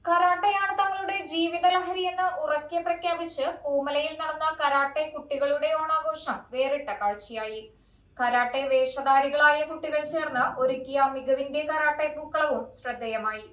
കരാട്ടയാണ് തങ്ങളുടെ ജീവിത ലഹരിയെന്ന് ഉറക്കെ പ്രഖ്യാപിച്ച് പൂമലയിൽ നടന്ന കരാട്ടെ കുട്ടികളുടെ ഓണാഘോഷം വേറിട്ട കാഴ്ചയായി. കരാട്ടെ വേഷധാരികളായ കുട്ടികൾ ചേർന്ന് ഒരുക്കിയ മികവിന്റെ കരാട്ടെ പൂക്കളവും ശ്രദ്ധേയമായി.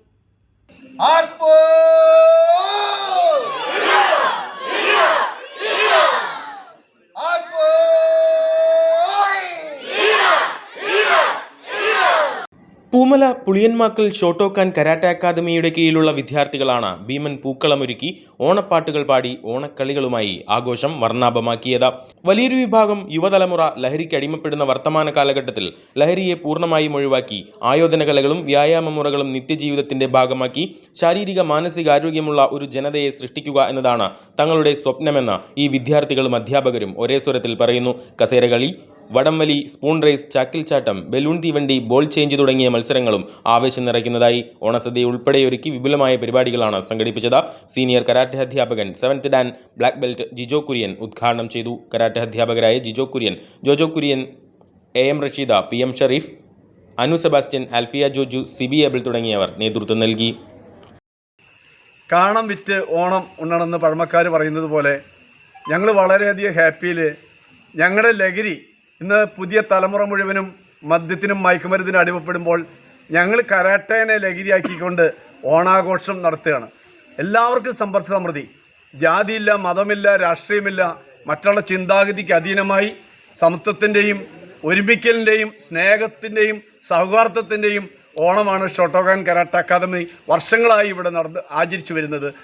പൂമല പുളിയന്മാക്കൽ ഷോട്ടോക്കാൻ കരാട്ടെ അക്കാദമിയുടെ കീഴിലുള്ള വിദ്യാർത്ഥികളാണ് ഭീമൻ പൂക്കളമൊരുക്കി ഓണപ്പാട്ടുകൾ പാടി ഓണക്കളികളുമായി ആഘോഷം വർണ്ണാഭമാക്കിയത്. വലിയൊരു വിഭാഗം യുവതലമുറ ലഹരിക്ക് അടിമപ്പെടുന്ന വർത്തമാന കാലഘട്ടത്തിൽ ലഹരിയെ പൂർണ്ണമായും ഒഴിവാക്കി ആയോധന കലകളും വ്യായാമമുറകളും നിത്യജീവിതത്തിന്റെ ഭാഗമാക്കി ശാരീരിക മാനസിക ആരോഗ്യമുള്ള ഒരു ജനതയെ സൃഷ്ടിക്കുക എന്നതാണ് തങ്ങളുടെ സ്വപ്നമെന്ന് ഈ വിദ്യാർത്ഥികളും അധ്യാപകരും ഒരേ സ്വരത്തിൽ പറയുന്നു. കസേരകളി, വടംവലി, സ്പൂൺ റേസ്, ചാക്കിൽ ചാട്ടം, ബലൂൺ തീവണ്ടി, ബോൾ ചേഞ്ച് തുടങ്ങിയ മത്സരങ്ങളും ആവേശം നിറയ്ക്കുന്നതായി. ഓണസദ്യ ഉൾപ്പെടെയൊരുക്കി വിപുലമായ പരിപാടികളാണ് സംഘടിപ്പിച്ചത്. സീനിയർ കരാട്ടെ അധ്യാപകൻ 7th dan black belt Jijo Kurian ഉദ്ഘാടനം ചെയ്തു. കരാട്ടെ അധ്യാപകരായ ജിജോ കുര്യൻ, ജോജോ കുര്യൻ, AM റഷീദ, PM ഷറീഫ്, അനു സെബാസ്റ്റ്യൻ, ആൽഫിയ ജോജു, സിബി ഏബിൾ തുടങ്ങിയവർ നേതൃത്വം നൽകി. കാണം വിറ്റ് ഓണം ഉണ്ണണമെന്ന് പഴമക്കാർ പറയുന്നത് പോലെ ഞങ്ങൾ വളരെയധികം ഹാപ്പിയിൽ ഞങ്ങളുടെ ലഹരി ഇന്ന് പുതിയ തലമുറ മുഴുവനും മദ്യത്തിനും മയക്കുമരുന്നിനും അടിമപ്പെടുമ്പോൾ ഞങ്ങൾ കരാട്ടേനെ ലഹരിയാക്കിക്കൊണ്ട് ഓണാഘോഷം നടത്തുകയാണ്. എല്ലാവർക്കും സമ്പർക്ക സമൃദ്ധി, ജാതിയില്ല, മതമില്ല, രാഷ്ട്രീയമില്ല, മറ്റുള്ള ചിന്താഗതിക്ക് അധീനമായി സമത്വത്തിൻ്റെയും ഒരുമിക്കലിൻ്റെയും സ്നേഹത്തിൻ്റെയും സൗഹാർദ്ദത്തിൻ്റെയും ഓണമാണ് ഷോട്ടോക്കാൻ കരാട്ടെ അക്കാദമി വർഷങ്ങളായി ഇവിടെ ആചരിച്ചു വരുന്നത്.